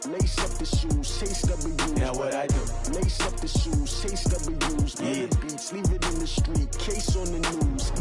Lace up the shoes, chase W's. Now what I do? Lace up the shoes, chase W's. Yeah. The beats, leave it in the street, case on the news.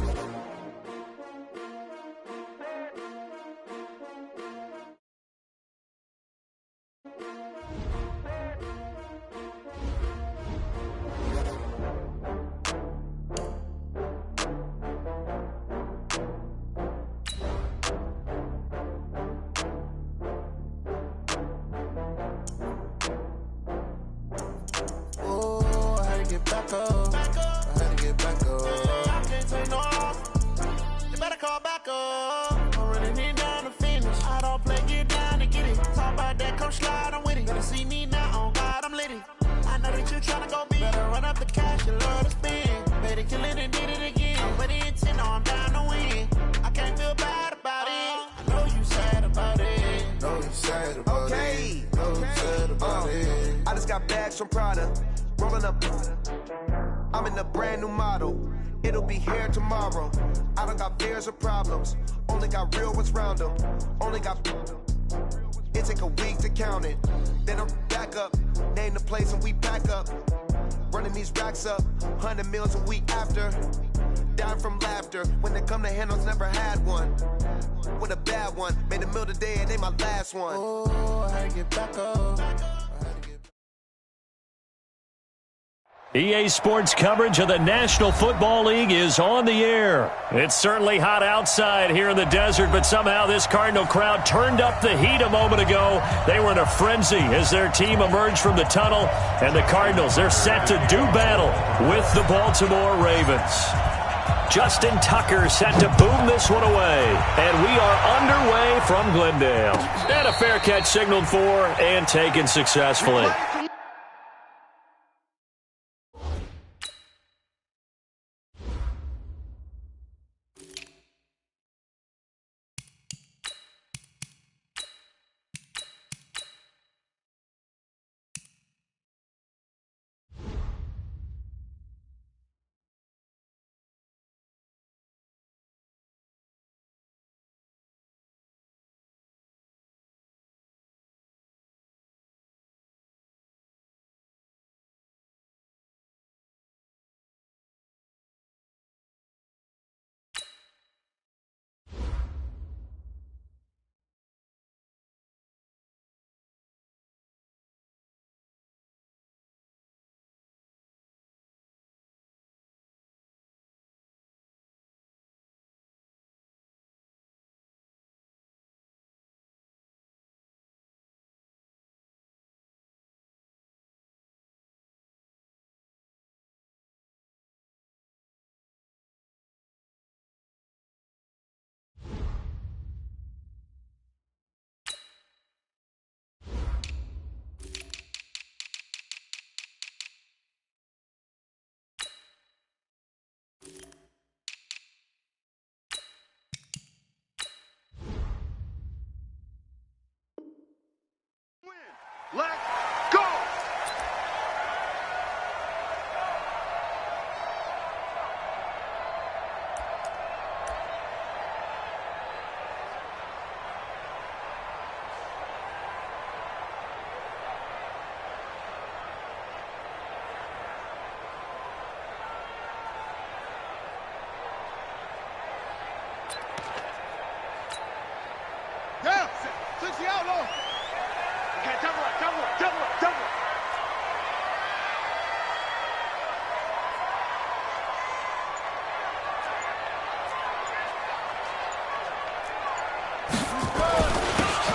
I just got bags from Prada, rolling up. I'm in a brand new model. It'll be here tomorrow. I don't got fears or problems. Only got real ones round them. Only got. It take a week to count it. Then I'm back up. Name the place and we pack up. Running these racks up. 100 meals a week after. Dying from laughter. When they come to handles, never had one. With a bad one. Made a meal today and they my last one. Oh, I had to get back up. EA Sports coverage of the National Football League is on the air. It's certainly hot outside here in the desert, but somehow this Cardinal crowd turned up the heat a moment ago. They were in a frenzy as their team emerged from the tunnel, and the Cardinals, they're set to do battle with the Baltimore Ravens. Justin Tucker set to boom this one away, and we are underway from Glendale. And a fair catch signaled for and taken successfully. Let's go! Down! 60 outlaw! Okay, double up.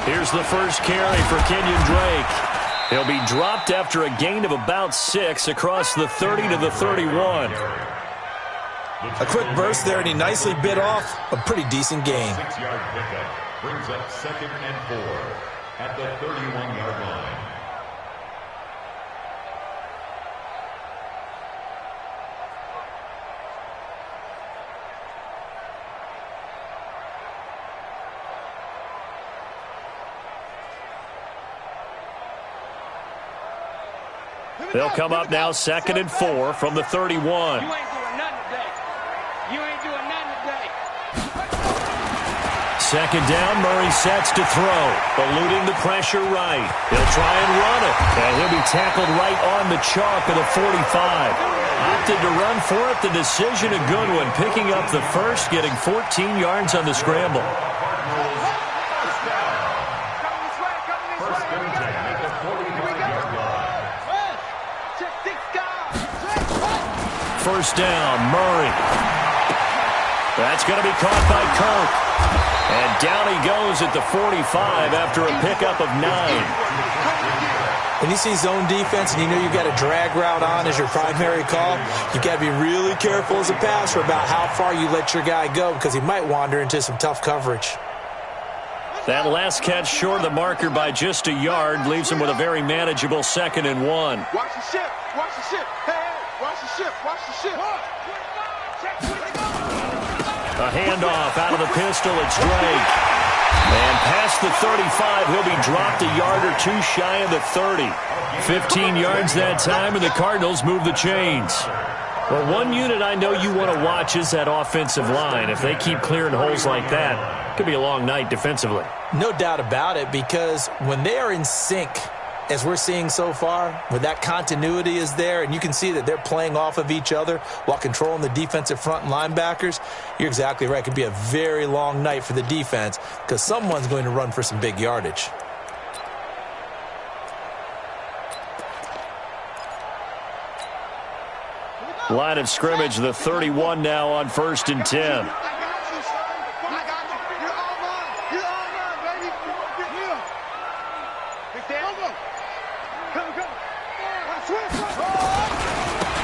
Here's the first carry for Kenyon Drake. He'll be dropped after a gain of about 6 across the 30 to the 31. A quick burst there, and he nicely bit off a pretty decent gain. 6-yard pickup brings up 2nd and 4 at the 31-yard line. They'll come up now 2nd and 4 from the 31. You ain't doing nothing today. You ain't doing nothing today. second down, Murray sets to throw. Eluding the pressure right. He'll try and run it. And he'll be tackled right on the chalk of the 45. Opted to run for it. The decision a good one. Picking up the first, getting 14 yards on the scramble. First down, Murray. That's going to be caught by Kirk. And down he goes at the 45 after a pickup of 9. When you see zone defense and you know you've got a drag route on as your primary call, you've got to be really careful as a passer about how far you let your guy go because he might wander into some tough coverage. That last catch short of the marker by just a yard leaves him with a very manageable 2nd and 1. Watch the ship. Watch the ship. Hey, watch the ship. Watch the ship. A handoff out of the pistol. It's Drake. And past the 35, he'll be dropped a yard or two shy of the 30. 15 yards that time, and the Cardinals move the chains. Well, one unit I know you want to watch is that offensive line. If they keep clearing holes like that, it could be a long night defensively. No doubt about it, because when they are in sync, as we're seeing so far, when that continuity is there, and you can see that they're playing off of each other while controlling the defensive front and linebackers, you're exactly right. It could be a very long night for the defense because someone's going to run for some big yardage. Line of scrimmage, the 31 now on 1st and 10.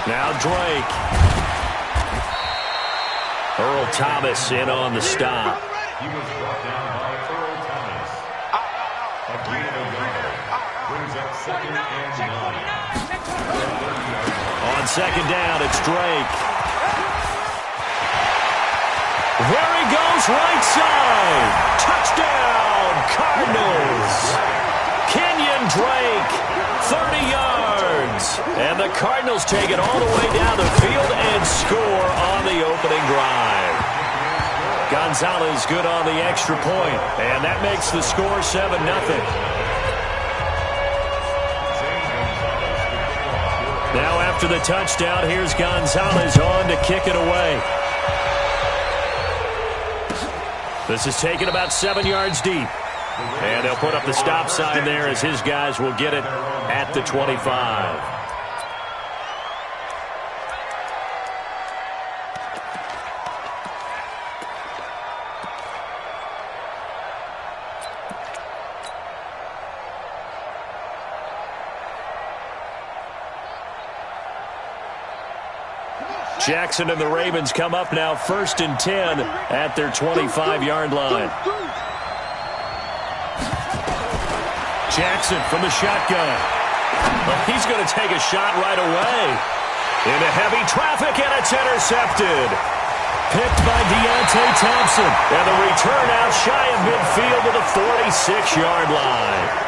Now Drake. Earl Thomas in on the stop. He was brought down by Earl Thomas. A gain of a yard. Brings up 2nd and 9. On 2nd down, it's Drake. There he goes, right side. Touchdown, Cardinals. Kenyon Drake, 30 yards. And the Cardinals take it all the way down the field and score on the opening drive. Gonzalez good on the extra point, and that makes the score 7-0. Now after the touchdown, here's Gonzalez on to kick it away. This is taken about 7 yards deep. And they'll put up the stop sign there as his guys will get it at the 25. Jackson and the Ravens come up now 1st and 10 at their 25-yard line. Jackson from the shotgun. Well, he's going to take a shot right away. Into heavy traffic, and it's intercepted. Picked by Deontay Thompson. And the return out shy of midfield to the 46-yard line.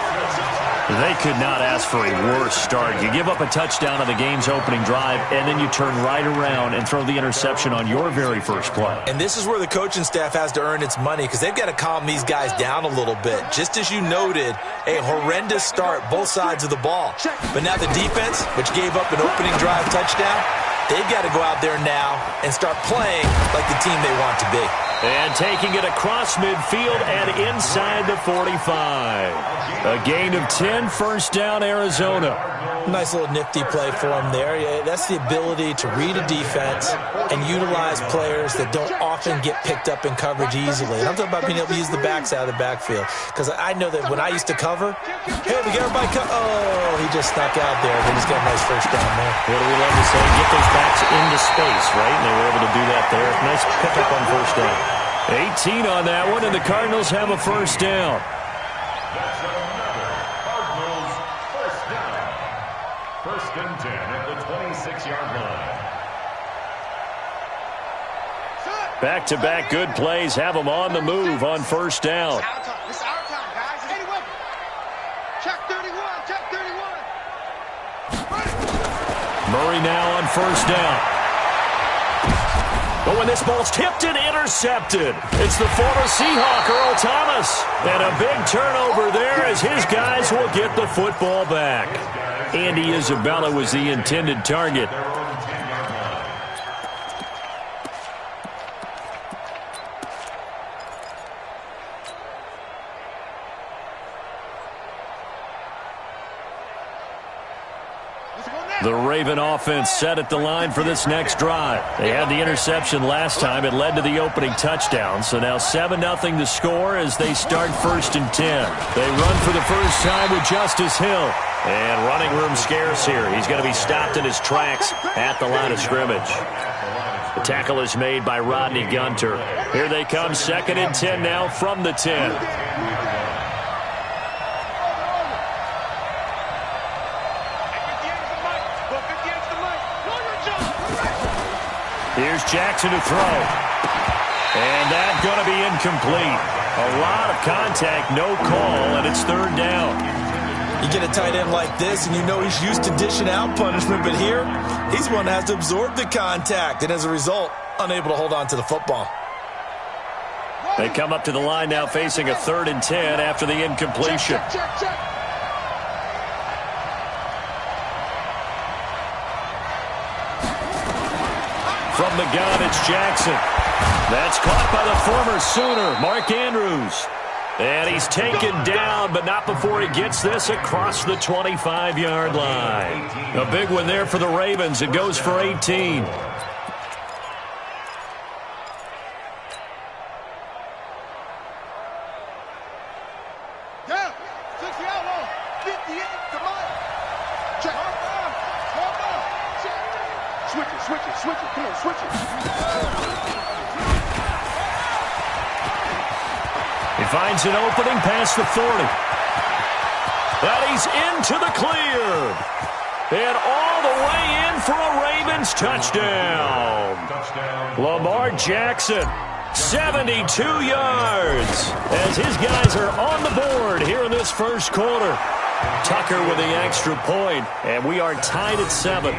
They could not ask for a worse start. You give up a touchdown on the game's opening drive, and then you turn right around and throw the interception on your very first play. And this is where the coaching staff has to earn its money because they've got to calm these guys down a little bit. Just as you noted, a horrendous start, both sides of the ball. But now the defense, which gave up an opening drive touchdown, they've got to go out there now and start playing like the team they want to be. And taking it across midfield and inside the 45. A gain of 10, first down, Arizona. Nice little nifty play for him there. Yeah, that's the ability to read a defense and utilize players that don't often get picked up in coverage easily. And I'm talking about being able to use the backside of the backfield. Because I know that when I used to cover, hey, we got everybody oh, he just snuck out there. They just got a nice first down there. What do we love to say? Get those backs into space, right? And they were able to do that there. Nice pickup on first down. 18 on that one, and the Cardinals have a first down. That's another Cardinals first down. 1st and 10 at the 26-yard line. Back-to-back good plays have them on the move on first down. It's our time, guys. Any weapon. Check 31. Check 31. Murray now on first down. But when this ball's tipped and intercepted, it's the former Seahawk, Earl Thomas. And a big turnover there as his guys will get the football back. Andy Isabella was the intended target. The Raven offense set at the line for this next drive. They had the interception last time. It led to the opening touchdown. So now 7-0 to score as they start 1st and 10. They run for the first time with Justice Hill. And running room scarce here. He's going to be stopped in his tracks at the line of scrimmage. The tackle is made by Rodney Gunter. Here they come, 2nd and 10 now from the 10. Here's Jackson to throw. And that's going to be incomplete. A lot of contact, no call, and it's 3rd down. You get a tight end like this, and you know he's used to dishing out punishment, but here, he's the one that has to absorb the contact, and as a result, unable to hold on to the football. They come up to the line now facing a 3rd and 10 after the incompletion. Check. From the gun, it's Jackson. That's caught by the former Sooner, Mark Andrews. And he's taken down, but not before he gets this across the 25-yard line. A big one there for the Ravens. It goes for 18. Down. 60 outlaw. 58 to Mike. Check. Switch it. Come on, switch it. He finds an opening past the 40. And he's into the clear. And all the way in for a Ravens touchdown. Lamar Jackson, 72 yards. As his guys are on the board here in this first quarter. Tucker with the extra point, and we are tied at 7.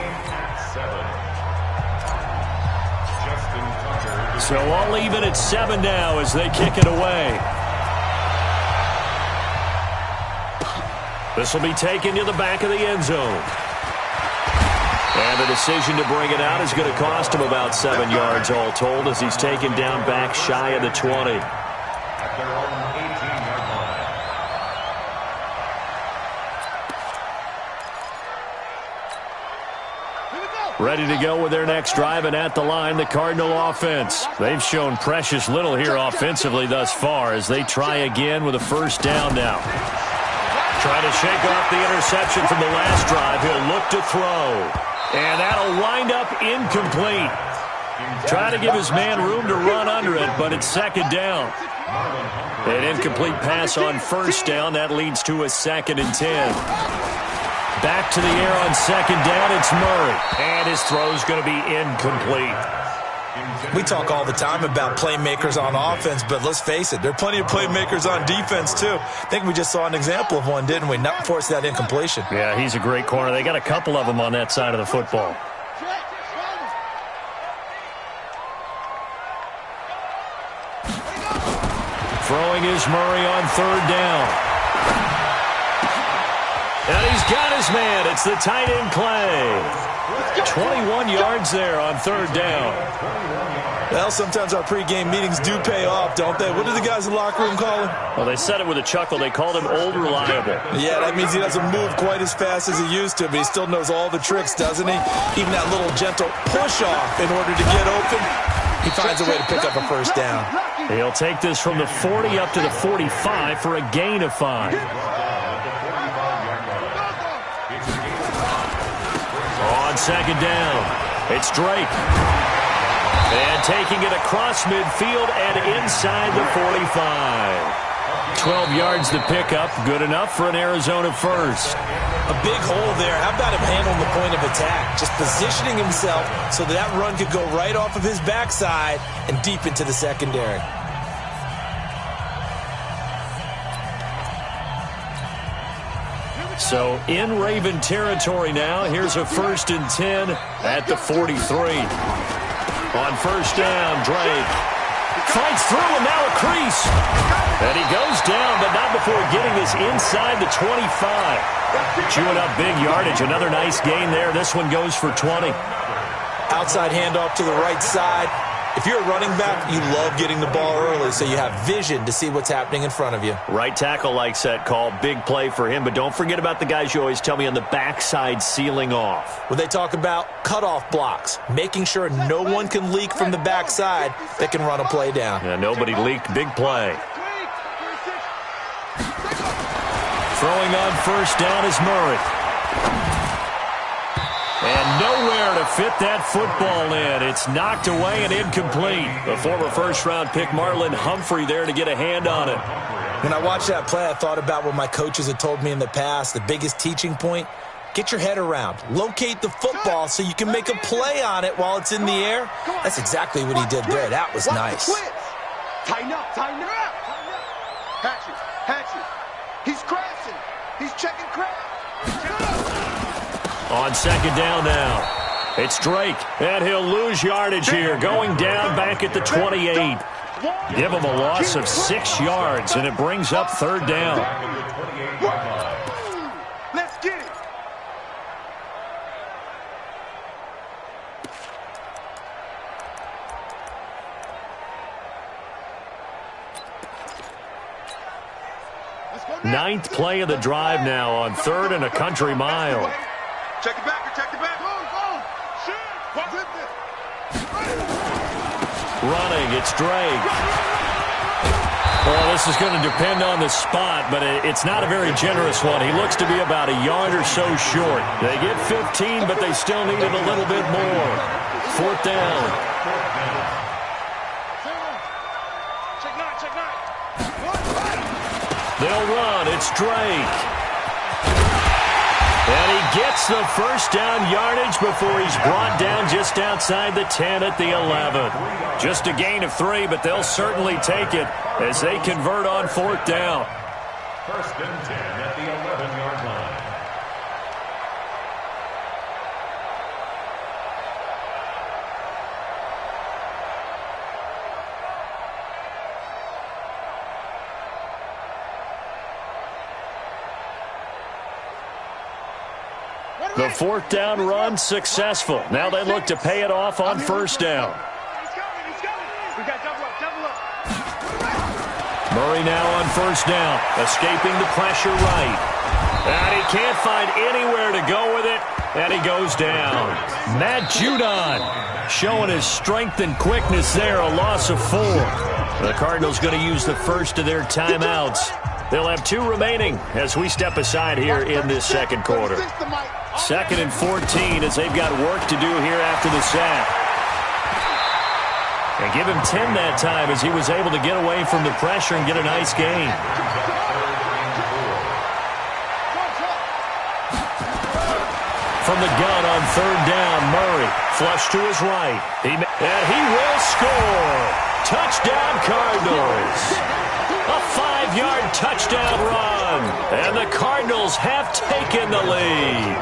So all even at 7 now as they kick it away. This will be taken to the back of the end zone. And the decision to bring it out is going to cost him about 7 yards all told as he's taken down back shy of the 20. At their own 18-yard line. Ready to go with their next drive, and at the line, the Cardinal offense. They've shown precious little here offensively thus far as they try again with a 1st down now. Trying to shake off the interception from the last drive. He'll look to throw. And that'll wind up incomplete. Trying to give his man room to run under it, but it's 2nd down. An incomplete pass on 1st down. That leads to a 2nd and 10. Back to the air on 2nd down, it's Murray. And his throw's going to be incomplete. We talk all the time about playmakers on offense, but let's face it, there are plenty of playmakers on defense, too. I think we just saw an example of one, didn't we? Not force that incompletion. Yeah, he's a great corner. They got a couple of them on that side of the football. Throwing is Murray on 3rd down. And he's got his man. It's the tight end Clay. 21 yards there on 3rd down. Well, sometimes our pregame meetings do pay off, don't they? What do the guys in the locker room call him? Well, they said it with a chuckle. They called him Old Reliable. Yeah, that means he doesn't move quite as fast as he used to, but he still knows all the tricks, doesn't he? Even that little gentle push-off in order to get open, he finds a way to pick up a 1st down. He'll take this from the 40 up to the 45 for a gain of 5. On 2nd down, it's Drake. And taking it across midfield and inside the 45. 12 yards to pick up, good enough for an Arizona 1st. A big hole there. How about him handling the point of attack? Just positioning himself so that run could go right off of his backside and deep into the secondary. So in Raven territory now. Here's a 1st and 10 at the 43. On first down, Drake fights through and now a crease. And he goes down, but not before getting this inside the 25. Chewing up big yardage. Another nice gain there. This one goes for 20. Outside handoff to the right side. If you're a running back, you love getting the ball early so you have vision to see what's happening in front of you. Right tackle likes that call. Big play for him. But don't forget about the guys you always tell me on the backside sealing off. When they talk about cutoff blocks, making sure no one can leak from the backside that can run a play down. Yeah, nobody leaked. Big play. Throwing on first down is Murray. And nowhere to fit that football in. It's knocked away and incomplete. The former first-round pick Marlon Humphrey there to get a hand on it. When I watched that play, I thought about what my coaches had told me in the past. The biggest teaching point, get your head around. Locate the football so you can make a play on it while it's in the air. That's exactly what he did there. That was nice. Tighten up, tighten up. Hatchet. He's crashing. He's checking crash. On second down now, it's Drake, and he'll lose yardage here, going down back at the 28. Give him a loss of 6 yards, and it brings up third down. Let's get it. Ninth play of the drive now on third and a country mile. Check it back. Go. Shoot. Running, it's Drake. Well, this is going to depend on the spot, but it's not a very generous one. He looks to be about a yard or so short. They get 15, but they still need it a little bit more. Fourth down. Check nine. They'll run, it's Drake. And he gets the first down yardage before he's brought down just outside the 10 at the 11. Just a gain of 3, but they'll certainly take it as they convert on fourth down. First and 10 at the 11-yard line. The fourth down run successful. Now they look to pay it off on first down. He's coming. We got double up. Murray now on first down, escaping the pressure right. And he can't find anywhere to go with it, and he goes down. Matt Judon showing his strength and quickness there, a loss of 4. The Cardinals going to use the first of their timeouts. They'll have 2 remaining as we step aside here in this second quarter. Second and 14 as they've got work to do here after the sack. And give him 10 that time as he was able to get away from the pressure and get a nice gain. From the gun on third down, Murray flush to his right. And he will score. Touchdown Cardinals. A 5-yard touchdown run. And the Cardinals have taken the lead.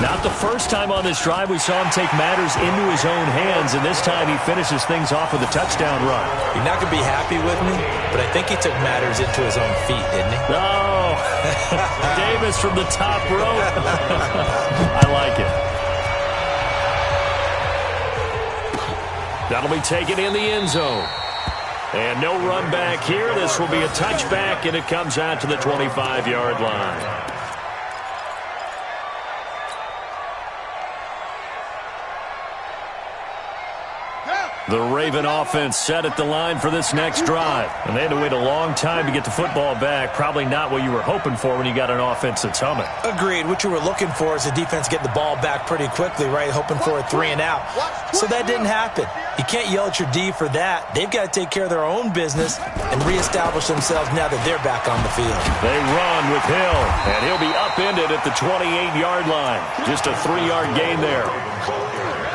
Not the first time on this drive we saw him take matters into his own hands, and this time he finishes things off with a touchdown run. You're not going to be happy with me, but I think he took matters into his own feet, didn't he? Oh, Davis from the top rope. I like it. That'll be taken in the end zone. And no run back here. This will be a touchback, and it comes out to the 25-yard line. The Raven offense set at the line for this next drive. And they had to wait a long time to get the football back. Probably not what you were hoping for when you got an offense that's humming. Agreed. What you were looking for is the defense getting the ball back pretty quickly, right? Hoping for a 3-and-out. So that didn't happen. You can't yell at your D for that. They've got to take care of their own business and reestablish themselves now that they're back on the field. They run with Hill, and he'll be upended at the 28-yard line. Just a 3-yard gain there.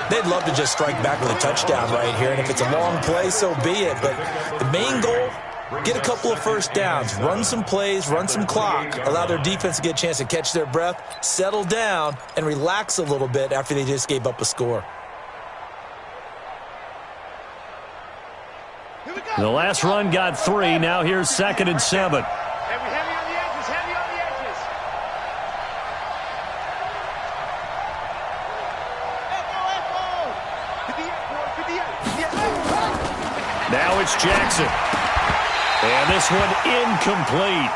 They'd love to just strike back with a touchdown right here, and if it's a long play, so be it. But the main goal, get a couple of first downs, run some plays, run some clock, allow their defense to get a chance to catch their breath, settle down, and relax a little bit after they just gave up a score. The last run got 3. Now here's 2nd and 7. Heavy on the edges, heavy on the edges. Now it's Jackson. And this one incomplete.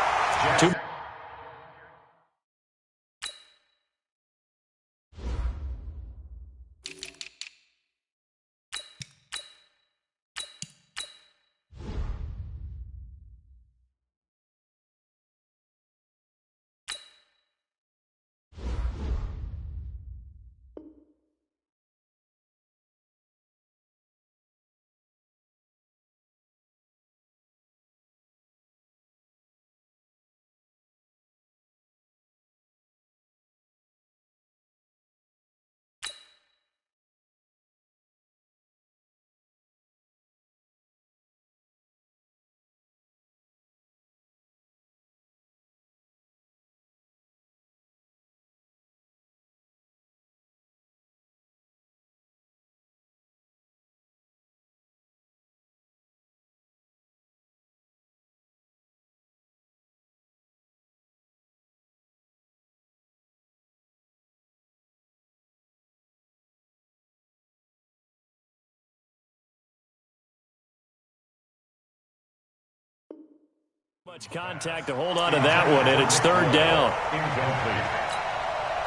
Much contact to hold on to that one, and it's 3rd down. Incomplete.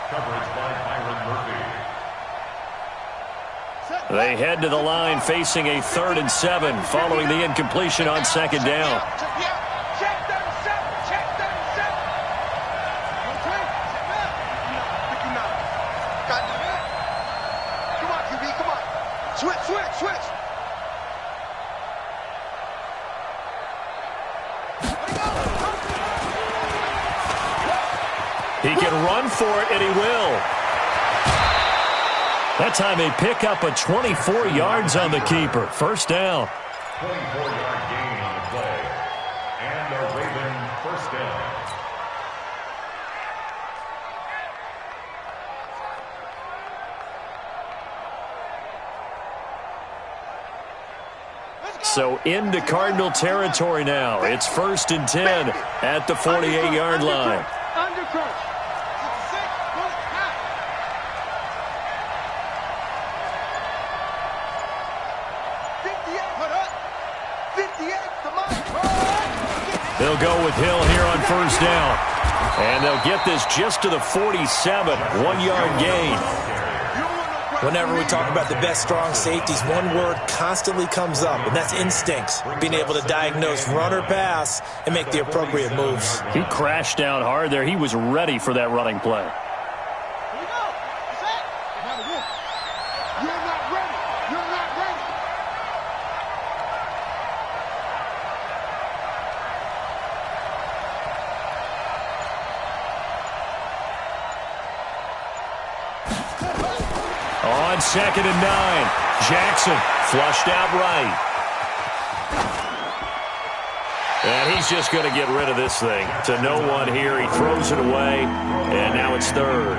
Coverage by Byron Murphy. They head to the line facing a 3rd and 7 following the incompletion on 2nd down. Check 37, check 37. Okay? Got it. Come on, QB, come on. Switch. He can run for it, and he will. That time they pick up a 24 yards on the keeper. 1st down. 24-yard gain on the play. And a Raven 1st down. So into Cardinal territory now. It's 1st and 10 at the 48-yard line. Under crunch. 58, come on. They'll go with Hill here on 1st down. And they'll get this just to the 47. 1-yard gain. Whenever we talk about the best strong safeties, one word constantly comes up, and that's instincts. Being able to diagnose run or pass and make the appropriate moves. He crashed down hard there. He was ready for that running play. Here we go. Set. You're not ready. You're not ready. On 2nd and 9, Jackson flushed out right. And he's just going to get rid of this thing. To no one here. He throws it away, and now it's 3rd.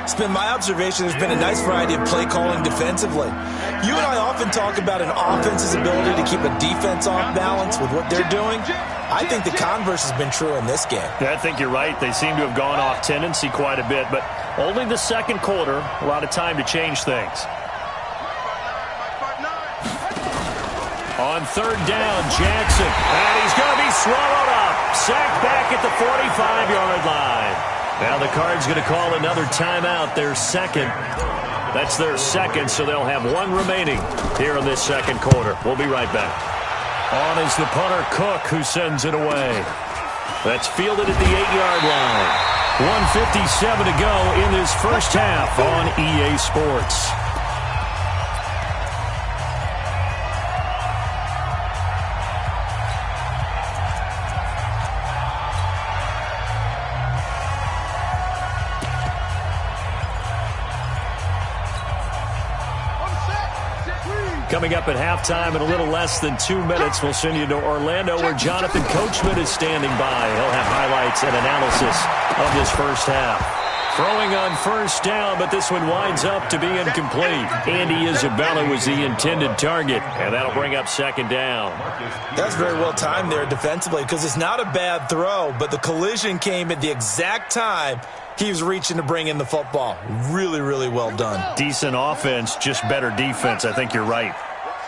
It's been my observation there's been a nice variety of play calling defensively. You and I often talk about an offense's ability to keep a defense off balance with what they're doing. I think the converse has been true in this game. I think you're right. They seem to have gone off tendency quite a bit, but only the 2nd quarter, a lot of time to change things. On 3rd down, Jackson, and he's going to be swallowed up. Sacked back at the 45-yard line. Now the Cards going to call another timeout, their 2nd. That's their 2nd, so they'll have 1 remaining here in this 2nd quarter. We'll be right back. On is the punter, Cook, who sends it away. That's fielded at the 8-yard line. 1:57 to go in this first half on EA Sports. Coming up at halftime in a little less than 2 minutes, we'll send you to Orlando where Jonathan Coachman is standing by. He'll have highlights and analysis of this first half. Throwing on first down, but this one winds up to be incomplete. Andy Isabella was the intended target, and that'll bring up second down. That's very well timed there defensively because it's not a bad throw, but the collision came at the exact time he was reaching to bring in the football. Really, really well done. Decent offense, just better defense. I think you're right.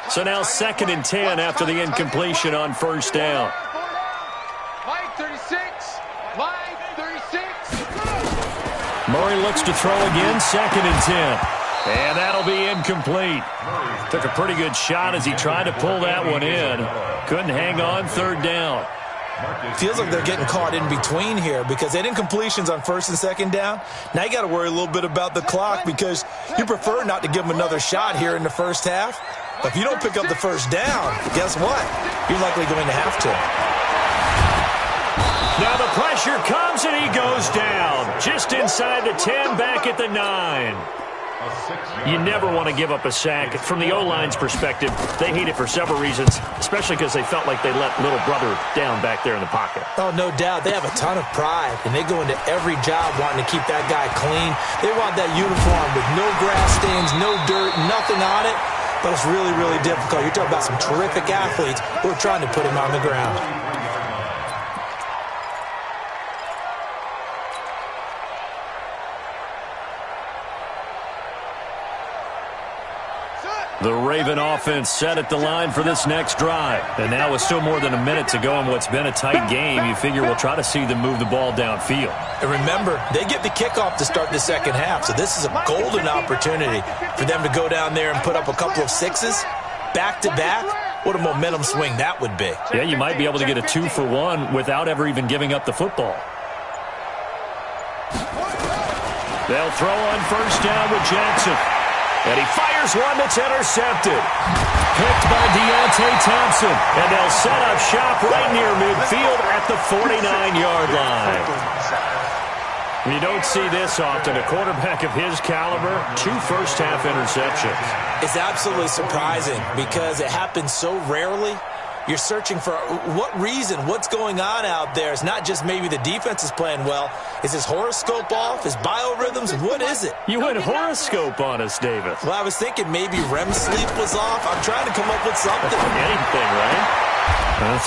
So now 2nd and 10 after the incompletion on first down. Line 36. Line 36. Murray looks to throw again, 2nd and 10. And that'll be incomplete. Took a pretty good shot as he tried to pull that one in. Couldn't hang on, 3rd down. Feels like they're getting caught in between here because they did incompletions on 1st and 2nd down. Now you got to worry a little bit about the clock because you prefer not to give them another shot here in the first half. But if you don't pick up the first down, guess what? You're likely going to have to. Now the pressure comes and he goes down. Just inside the 10, back at the 9. You never want to give up a sack. From the O-line's perspective, they hate it for several reasons, especially because they felt like they let little brother down back there in the pocket. Oh, no doubt. They have a ton of pride, and they go into every job wanting to keep that guy clean. They want that uniform with no grass stains, no dirt, nothing on it, but it's really, really difficult. You're talking about some terrific athletes who are trying to put him on the ground. The Raven offense set at the line for this next drive. And now with still more than a minute to go in what's been a tight game, you figure we'll try to see them move the ball downfield. And remember, they get the kickoff to start the second half, so this is a golden opportunity for them to go down there and put up a couple of sixes back-to-back. What a momentum swing that would be. Yeah, you might be able to get a 2-for-1 without ever even giving up the football. They'll throw on first down with Jackson. And he fires one that's intercepted. Picked by Deontay Thompson. And they'll set up shop right near midfield at the 49-yard line. You don't see this often. A quarterback of his caliber, 2 first-half interceptions. It's absolutely surprising because it happens so rarely. You're searching for what reason, what's going on out there. It's not just maybe the defense is playing well. Is his horoscope off? His biorhythms? What is it? You went horoscope on us, David. Well, I was thinking maybe REM sleep was off. I'm trying to come up with something. Anything, right?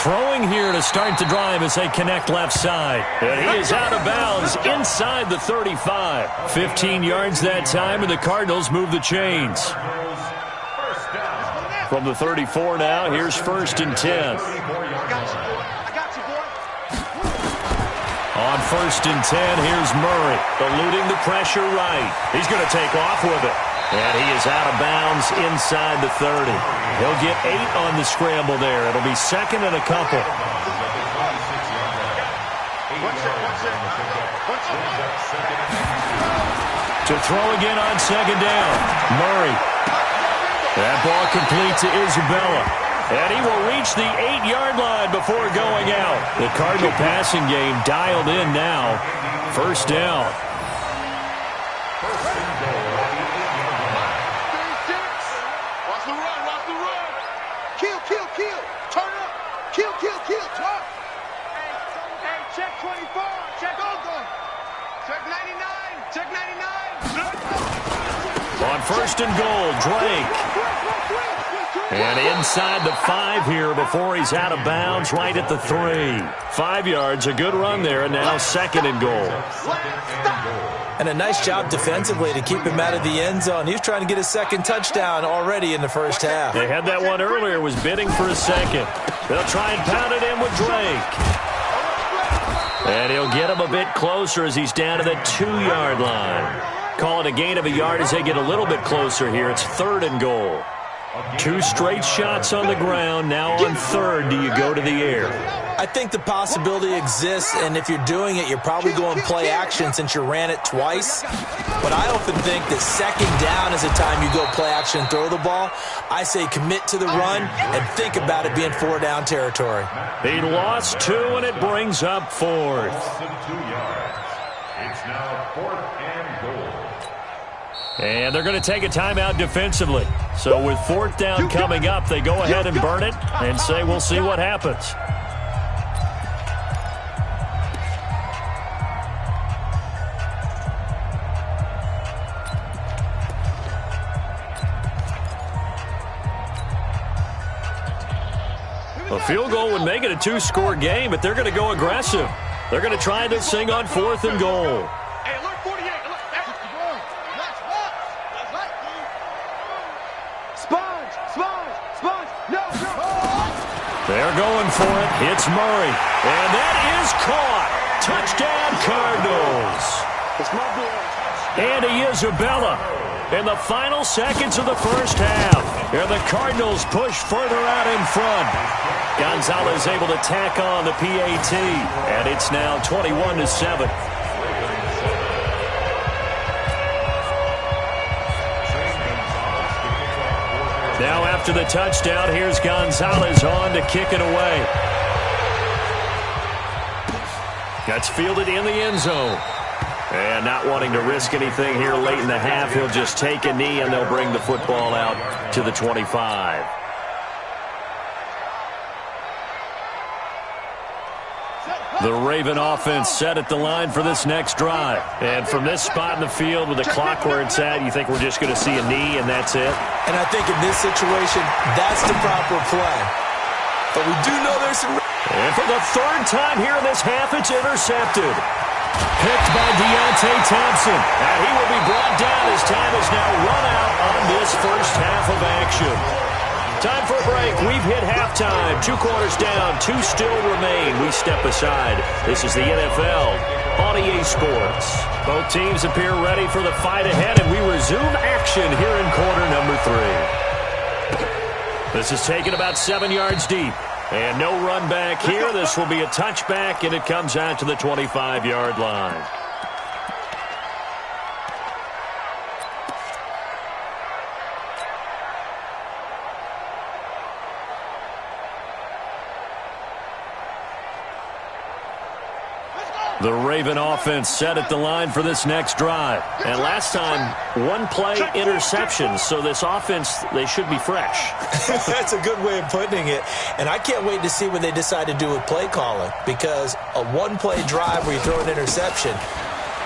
Throwing here to start the drive as they connect left side. And he is out of bounds inside the 35. 15 yards that time, and the Cardinals move the chains. From the 34 now, here's 1st and 10. I got you, boy. On 1st and 10, here's Murray, eluding the pressure right. He's going to take off with it. And he is out of bounds inside the 30. He'll get 8 on the scramble there. It'll be 2nd and a couple. To throw again on 2nd down. Murray. That ball complete to Isabella. And he will reach the 8-yard line before going out. The Cardinal passing game dialed in now. 1st down. 36. Watch the run, watch the run. Kill, kill, kill. Turn up. Kill, kill, kill. Turn. Hey, check 24. Check Oakland. Check 99. Check 99. On 1st and goal, Drake. And inside the 5 here before he's out of bounds right at the 3. 5 yards, a good run there, and now 2nd and goal. And a nice job defensively to keep him out of the end zone. He was trying to get his 2nd touchdown already in the first half. They had that one earlier, was bidding for a 2nd. They'll try and pound it in with Drake. And he'll get him a bit closer as he's down to the 2-yard line. Call it a gain of a yard as they get a little bit closer here. It's 3rd and goal. 2 straight shots on the ground. Now on 3rd, do you go to the air? I think the possibility exists, and if you're doing it, you're probably going play action since you ran it twice. But I often think that 2nd down is the time you go play action and throw the ball. I say commit to the run and think about it being 4-down territory. He lost 2, and it brings up 4th. It's now 4th and goal. And they're going to take a timeout defensively. So with 4th down coming up, they go ahead and burn it and say we'll see what happens. A field goal would make it a 2-score game, but they're going to go aggressive. They're going to try this thing on 4th and goal. Hey, look, 48. Look, that's Sponge. No. They're going for it. It's Murray. And that is caught. Touchdown, Cardinals. It's my boy. Andy Isabella in the final seconds of the first half. And the Cardinals push further out in front. Gonzalez able to tack on the PAT. And it's now 21-7. Now after the touchdown, here's Gonzalez on to kick it away. That's fielded in the end zone. And not wanting to risk anything here late in the half, he'll just take a knee and they'll bring the football out to the 25. The Raven offense set at the line for this next drive. And from this spot in the field with the clock where it's at, you think we're just going to see a knee and that's it? And I think in this situation, that's the proper play. But we do know there's some... And for the 3rd time here in this half, it's intercepted. Picked by Deontay Thompson. And he will be brought down as time is now run out on this first half of action. Time for a break. We've hit halftime. 2 quarters down. 2 still remain. We step aside. This is the NFL on EA Sports. Both teams appear ready for the fight ahead, and we resume action here in quarter number 3. This is taken about 7 yards deep. And no run back here. This will be a touchback, and it comes out to the 25-yard line. The Raven offense set at the line for this next drive. And last time, 1-play interception. So this offense, they should be fresh. That's a good way of putting it. And I can't wait to see what they decide to do with play calling. Because a 1-play drive where you throw an interception,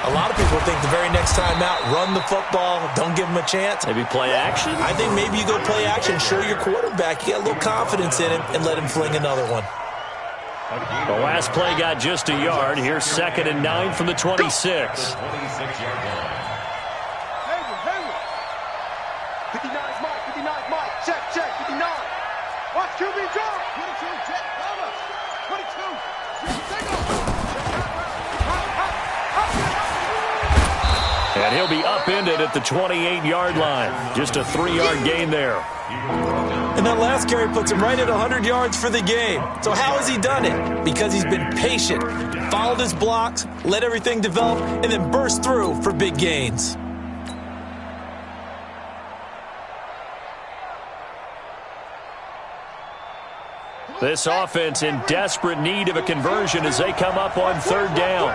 a lot of people think the very next time out, run the football, don't give them a chance. Maybe play action? I think maybe you go play action, show your quarterback, you get a little confidence in him, and let him fling another one. The last play got just a yard. Here's 2nd and 9 from the 26. 59 Mike. Check, 59. Watch QB draw. 22, check, 22. And he'll be upended at the 28-yard line. Just a 3-yard gain there. And that last carry puts him right at 100 yards for the game. So how has he done it? Because he's been patient, followed his blocks, let everything develop, and then burst through for big gains. This offense in desperate need of a conversion as they come up on 3rd down.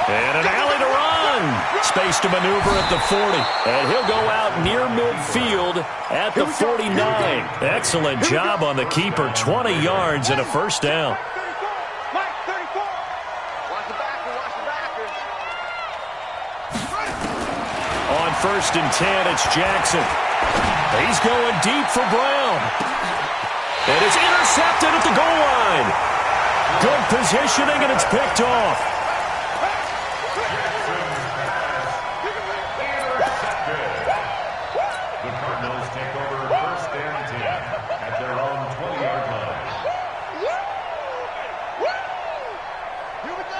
And an alley to run. Space to maneuver at the 40. And he'll go out near midfield at the 49. Excellent job on the keeper. 20 yards and a first down. Mike, 34. Watch the backer. On 1st and 10, it's Jackson. He's going deep for Brown. And it's intercepted at the goal line. Good positioning, and it's picked off.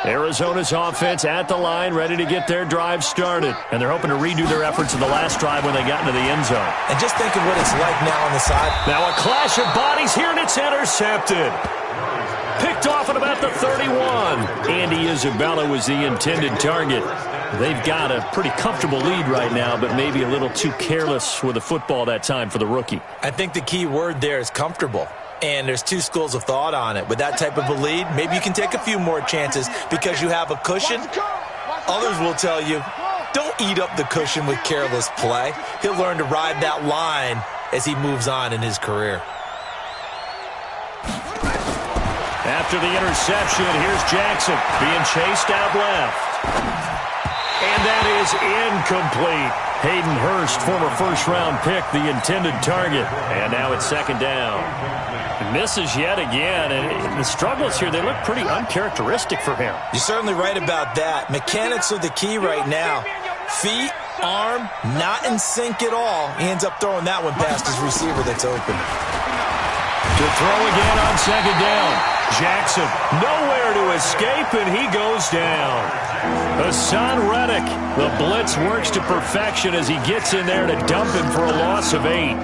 Arizona's offense at the line, ready to get their drive started. And they're hoping to redo their efforts in the last drive when they got into the end zone. And just think of what it's like now on the side. Now a clash of bodies here, and it's intercepted. Picked off at about the 31. Andy Isabella was the intended target. They've got a pretty comfortable lead right now, but maybe a little too careless with the football that time for the rookie. I think the key word there is comfortable. And there's two schools of thought on it. With that type of a lead, maybe you can take a few more chances because you have a cushion. Others will tell you, don't eat up the cushion with careless play. He'll learn to ride that line as he moves on in his career. After the interception, here's Jackson being chased out left. And that is incomplete. Hayden Hurst, former first-round pick, the intended target. And now it's second down. Misses yet again. And the struggles here, they look pretty uncharacteristic for him. You're certainly right about that. Mechanics are the key right now. Feet, arm, not in sync at all. He ends up throwing that one past his receiver that's open. To throw again on second down. Jackson nowhere to escape, and he goes down. Hassan Reddick, the blitz works to perfection as he gets in there to dump him for a loss of 8.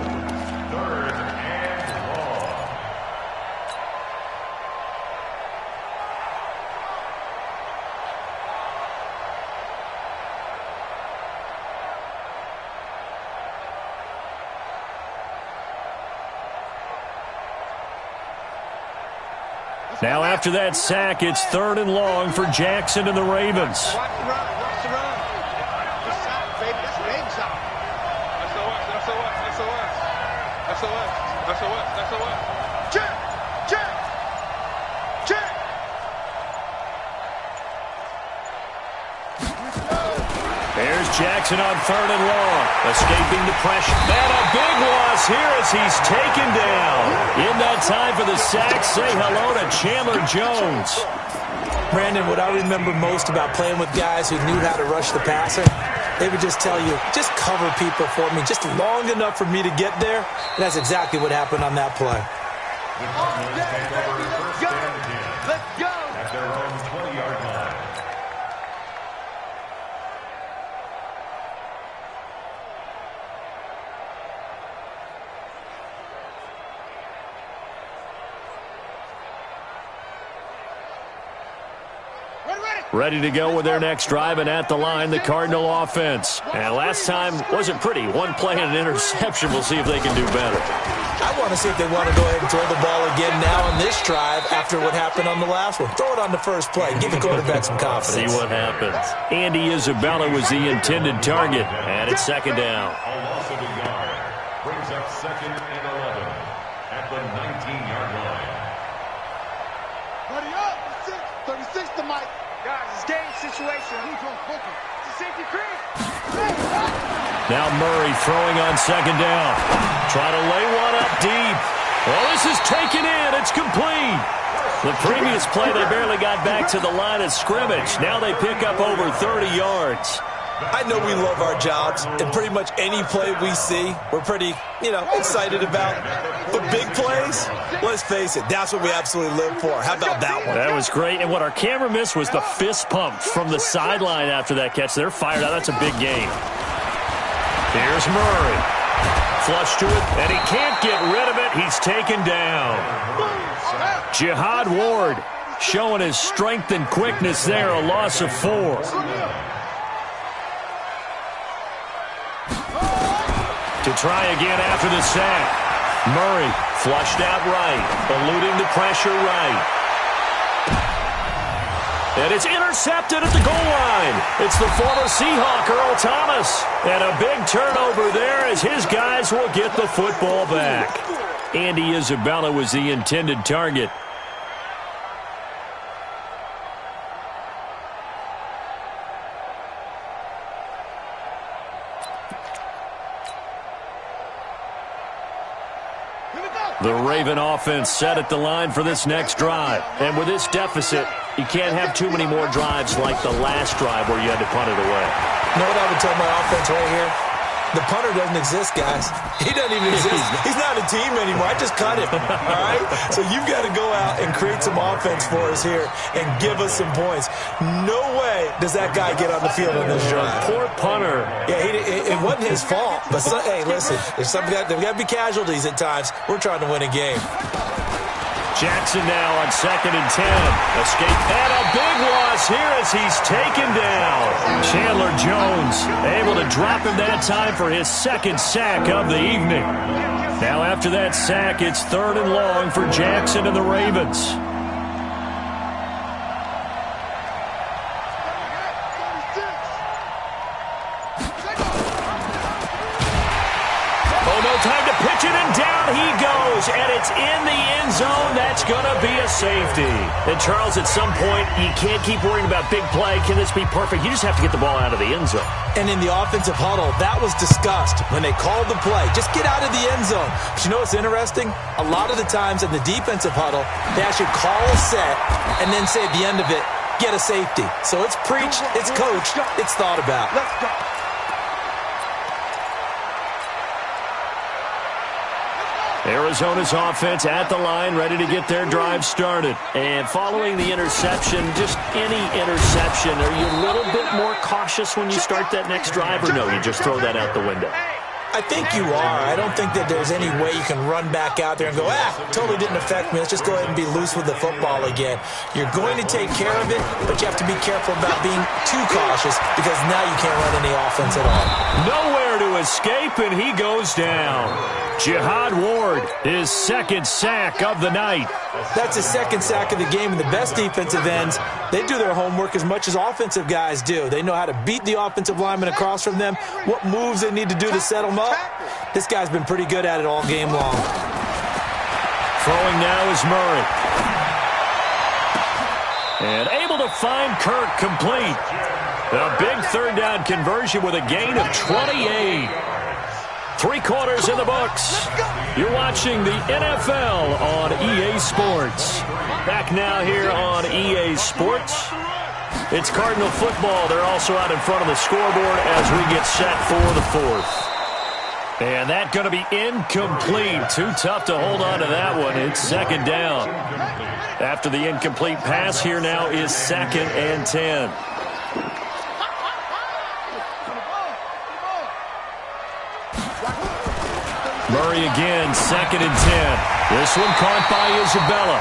Now after that sack, it's 3rd and long for Jackson and the Ravens. Watch the run. Watch the run. Good sack, baby. That's a big sack. That's a what? Check. Check. Check. There's Jackson on 3rd and long, escaping the pressure. And a big loss here as he's taken down. In that time for the sack, say hello to Chandler Jones. Brandon, what I remember most about playing with guys who knew how to rush the passer, they would just tell you, just cover people for me, just long enough for me to get there. And that's exactly what happened on that play. Let's go. At their own 20-yard line. Ready to go with their next drive, and at the line, the Cardinal offense. And last time wasn't pretty. One play and an interception. We'll see if they can do better. I want to see if they want to go ahead and throw the ball again now on this drive after what happened on the last one. Throw it on the first play. Give the quarterback some confidence. See what happens. Andy Isabella was the intended target, and it's second down. A loss of a yard brings up 2nd and 11 at the 19-yard line. Buddy up. 36 to Mike. Guys, it's game situation. It's a safety creek. Now Murray throwing on second down. Trying to lay one up deep. Well, this is taken in. It's complete. The previous play, they barely got back to the line of scrimmage. Now they pick up over 30 yards. I know we love our jobs, and pretty much any play we see, we're pretty, excited about. But big plays, let's face it, that's what we absolutely live for. How about that one? That was great, and what our camera missed was the fist pump from the sideline after that catch. They're fired out. That's a big game. Here's Murray. Flush to it, and he can't get rid of it. He's taken down. Jihad Ward showing his strength and quickness there, a loss of 4. To try again after the sack. Murray flushed out right, eluding the pressure right. And it's intercepted at the goal line. It's the former Seahawk, Earl Thomas. And a big turnover there as his guys will get the football back. Andy Isabella was the intended target. The Raven offense set at the line for this next drive. And with this deficit, you can't have too many more drives like the last drive where you had to punt it away. You know what I would tell my offense right here? The punter doesn't exist, guys. He doesn't even exist. He's not a team anymore. I just cut him, all right? So you've got to go out and create some offense for us here and give us some points. No way does that guy get on the field on this drive. Poor punter. Yeah, it wasn't his fault. But, hey, listen, there's got to be casualties at times. We're trying to win a game. Jackson now on 2nd and 10. Escape and a big loss here as he's taken down. Chandler Jones able to drop him that time for his 2nd sack of the evening. Now after that sack, it's 3rd and long for Jackson and the Ravens. Time to pitch it, and down he goes, and it's in the end zone. That's going to be a safety. And, Charles, at some point, you can't keep worrying about big play. Can this be perfect? You just have to get the ball out of the end zone. And in the offensive huddle, that was discussed when they called the play. Just get out of the end zone. But you know what's interesting? A lot of the times in the defensive huddle, they actually call a set and then say at the end of it, get a safety. So it's preached, it's coached, it's thought about. Let's go. Arizona's offense at the line, ready to get their drive started. And following the interception, just any interception, are you a little bit more cautious when you start that next drive, or no, you just throw that out the window? I think you are. I don't think that there's any way you can run back out there and go, totally didn't affect me. Let's just go ahead and be loose with the football again. You're going to take care of it, but you have to be careful about being too cautious because now you can't run any offense at all. Nowhere to escape, and he goes down. Jihad Ward, his 2nd sack of the night. That's his 2nd sack of the game, and the best defensive ends, they do their homework as much as offensive guys do. They know how to beat the offensive lineman across from them, what moves they need to do to set them up. This guy's been pretty good at it all game long. Throwing now is Murray. And able to find Kirk complete. A big 3rd down conversion with a gain of 28. 3 quarters in the books. You're watching the NFL on EA Sports. Back now here on EA Sports. It's Cardinal football. They're also out in front of the scoreboard as we get set for the 4th. And that's going to be incomplete. Too tough to hold on to that one. It's 2nd down. After the incomplete pass, here now is 2nd and 10. Murray again, 2nd and 10. This one caught by Isabella.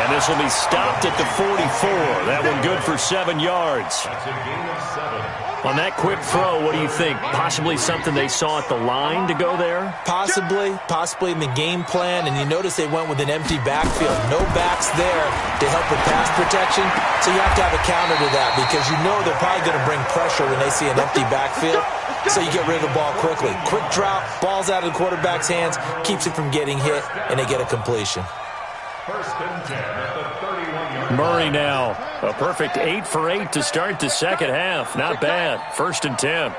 And this will be stopped at the 44. That one good for 7 yards. That's a gain of 7. On that quick throw, what do you think? Possibly something they saw at the line to go there? Possibly in the game plan, and you notice they went with an empty backfield. No backs there to help with pass protection, so you have to have a counter to that because you know they're probably going to bring pressure when they see an empty backfield, so you get rid of the ball quickly. Quick drop, ball's out of the quarterback's hands, keeps it from getting hit, and they get a completion. 1st and 10 at the 31-yard line. Murray now, a perfect 8 for 8 to start the 2nd half. Not bad. 1st and 10.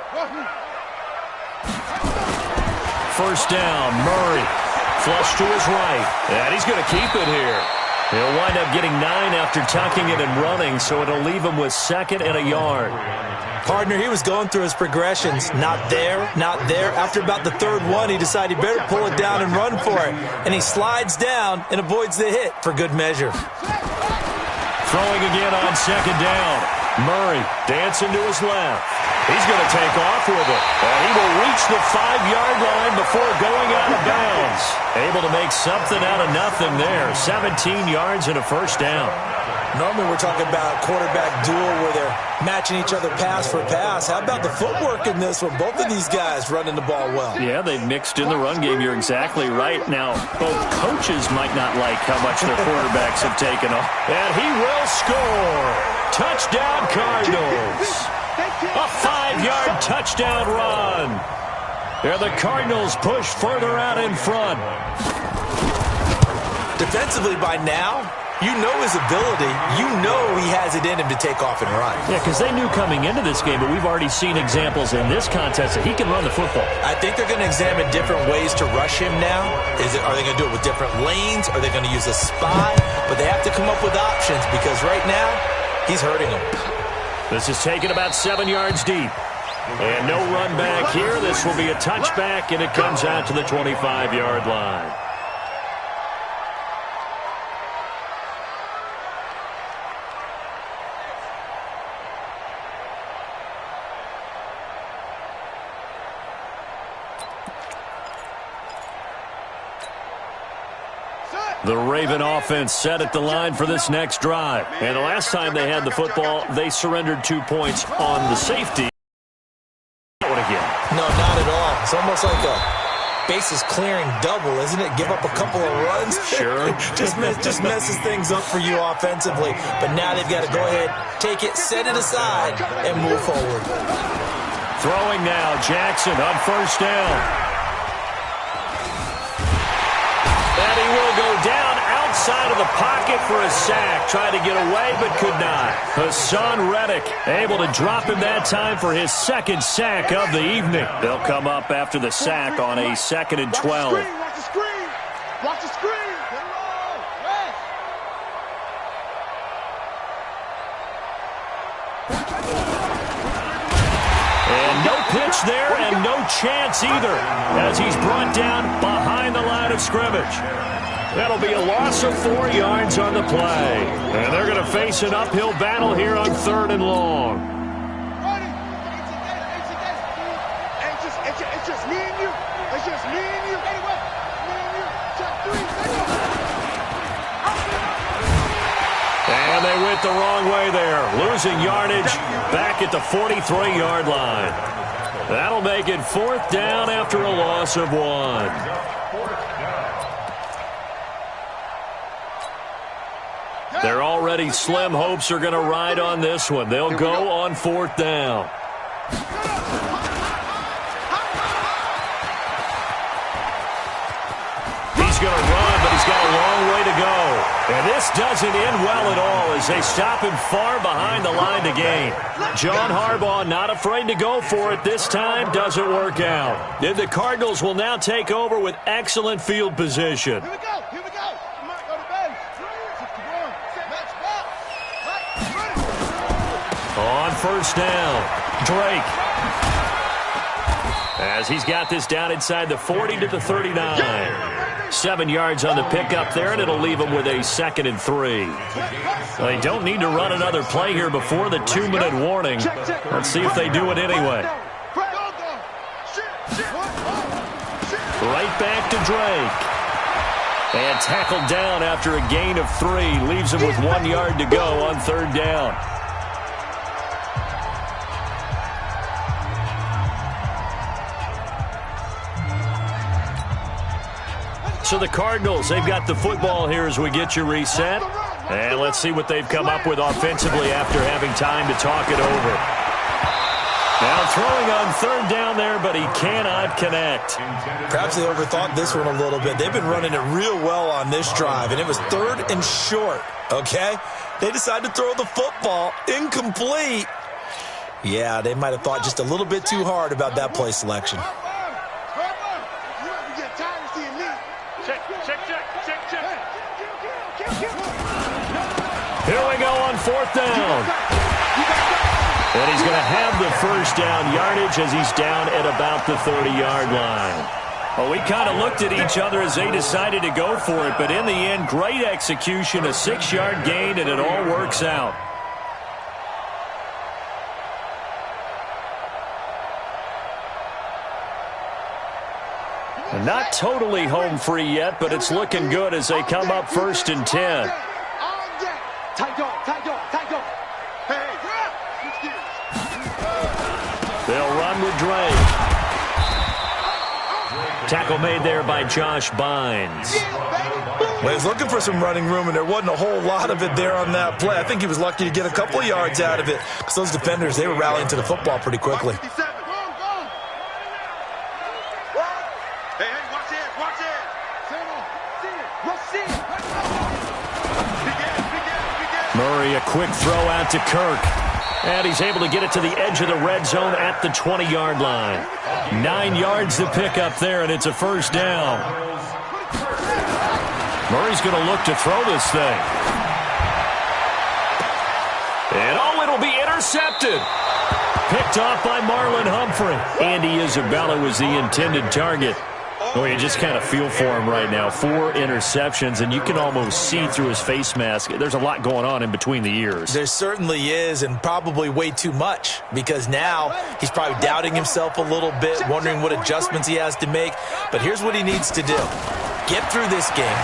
1st down, Murray. Flush to his right. And he's going to keep it here. He'll wind up getting 9 after tucking it and running, so it'll leave him with 2nd and a yard. Partner, he was going through his progressions. Not there, not there. After about the 3rd one, he decided he better pull it down and run for it. And he slides down and avoids the hit for good measure. Throwing again on 2nd down. Murray dancing to his left. He's going to take off with it. And he will reach the 5-yard line before going out of bounds. Able to make something out of nothing there. 17 yards and a 1st down. Normally we're talking about quarterback duel where they're matching each other pass for pass. How about the footwork in this one? Both of these guys running the ball well. Yeah, they've mixed in the run game. You're exactly right. Now, both coaches might not like how much their quarterbacks have taken off. And he will score. Touchdown, Cardinals. A 5-yard touchdown run. There the Cardinals push further out in front. Defensively by now, you know his ability. You know he has it in him to take off and run. Yeah, because they knew coming into this game, but we've already seen examples in this contest that he can run the football. I think they're going to examine different ways to rush him now. Are they going to do it with different lanes? Are they going to use a spy? But they have to come up with options because right now, he's hurting them. This is taken about 7 yards deep. And no run back here. This will be a touchback, and it comes out to the 25-yard line. The Raven offense set at the line for this next drive. And the last time they had the football, they surrendered 2 points on the safety. That one again. No, not at all. It's almost like a bases clearing double, isn't it? Give up a couple of runs. Sure. just messes things up for you offensively. But now they've got to go ahead, take it, set it aside, and move forward. Throwing now, Jackson on first down. And he will go down outside of the pocket for a sack. Tried to get away, but could not. Hassan Reddick able to drop him that time for his second sack of the evening. They'll come up after the sack on a 2nd and 12. Watch the screen. Watch the screen. And no pitch there and no chance either as he's brought down behind the line of scrimmage. That'll be a loss of 4 yards on the play. And they're going to face an uphill battle here on 3rd and long. It's just me and you. It's just me and you. And they went the wrong way there, losing yardage back at the 43-yard line. That'll make it 4th down after a loss of 1. Their already slim hopes are going to ride on this one. They'll go on 4th down. He's going to run, but he's got a long way to go. And this doesn't end well at all as they stop him far behind the line to gain. John Harbaugh not afraid to go for it this time. Doesn't work out. Then the Cardinals will now take over with excellent field position. Here we go. Here we go. Come on, go to base. 61. Match ball. On first down, Drake. As he's got this down inside the 40 to the 39. 7 yards on the pickup there, and it'll leave them with a 2nd and 3. They don't need to run another play here before the 2-minute warning. Let's see if they do it anyway. Right back to Drake. And tackled down after a gain of 3. Leaves him with 1 yard to go on 3rd down. So the Cardinals, they've got the football here as we get you reset. And let's see what they've come up with offensively after having time to talk it over. Now throwing on 3rd down there, but he cannot connect. Perhaps they overthought this one a little bit. They've been running it real well on this drive, and it was 3rd and short, okay? They decided to throw the football incomplete. Yeah, they might have thought just a little bit too hard about that play selection. Here we go on 4th down. And he's going to have the first down yardage as he's down at about the 30-yard line. Well, we kind of looked at each other as they decided to go for it, but in the end, great execution, a 6-yard gain, and it all works out. And not totally home free yet, but it's looking good as they come up 1st and 10. They'll run with Drake. Tackle made there by Josh Bynes. Well, he was looking for some running room, and there wasn't a whole lot of it there on that play. I think he was lucky to get a couple of yards out of it because those defenders, they were rallying to the football pretty quickly. Murray, a quick throw out to Kirk. And he's able to get it to the edge of the red zone at the 20-yard line. 9 yards to pick up there, and it's a first down. Murray's going to look to throw this thing. And it'll be intercepted. Picked off by Marlon Humphrey. Andy Isabella was the intended target. Well, you just kind of feel for him right now. 4 interceptions, and you can almost see through his face mask. There's a lot going on in between the ears. There certainly is, and probably way too much, because now he's probably doubting himself a little bit, wondering what adjustments he has to make. But here's what he needs to do. Get through this game.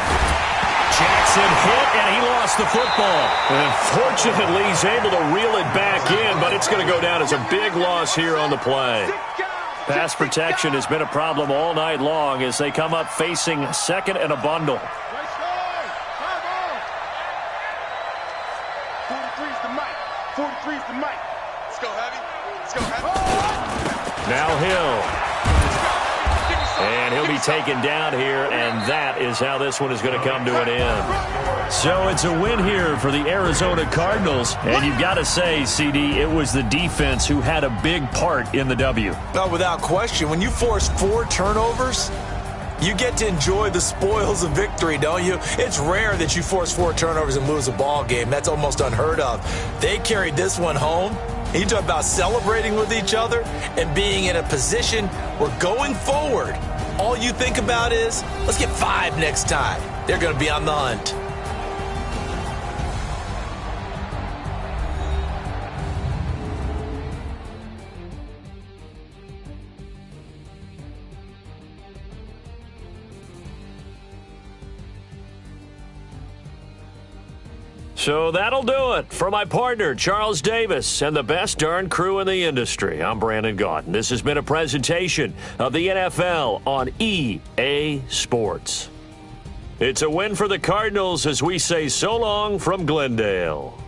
Jackson hit, and he lost the football. And fortunately, he's able to reel it back in, but it's going to go down as a big loss here on the play. Pass protection has been a problem all night long as they come up facing second and a bundle. 43's the mic. 43's the mic. Let's go, Heavy. Let's go, Heavy. Now Hill. And he'll be taken down here, and that is how this one is going to come to an end. So it's a win here for the Arizona Cardinals. And you've got to say, CD, it was the defense who had a big part in the W. No, without question. When you force 4 turnovers, you get to enjoy the spoils of victory, don't you? It's rare that you force 4 turnovers and lose a ball game. That's almost unheard of. They carried this one home. You talk about celebrating with each other and being in a position where going forward, all you think about is, let's get 5 next time. They're going to be on the hunt. So that'll do it for my partner, Charles Davis, and the best darn crew in the industry. I'm Brandon Gaudin. This has been a presentation of the NFL on EA Sports. It's a win for the Cardinals as we say so long from Glendale.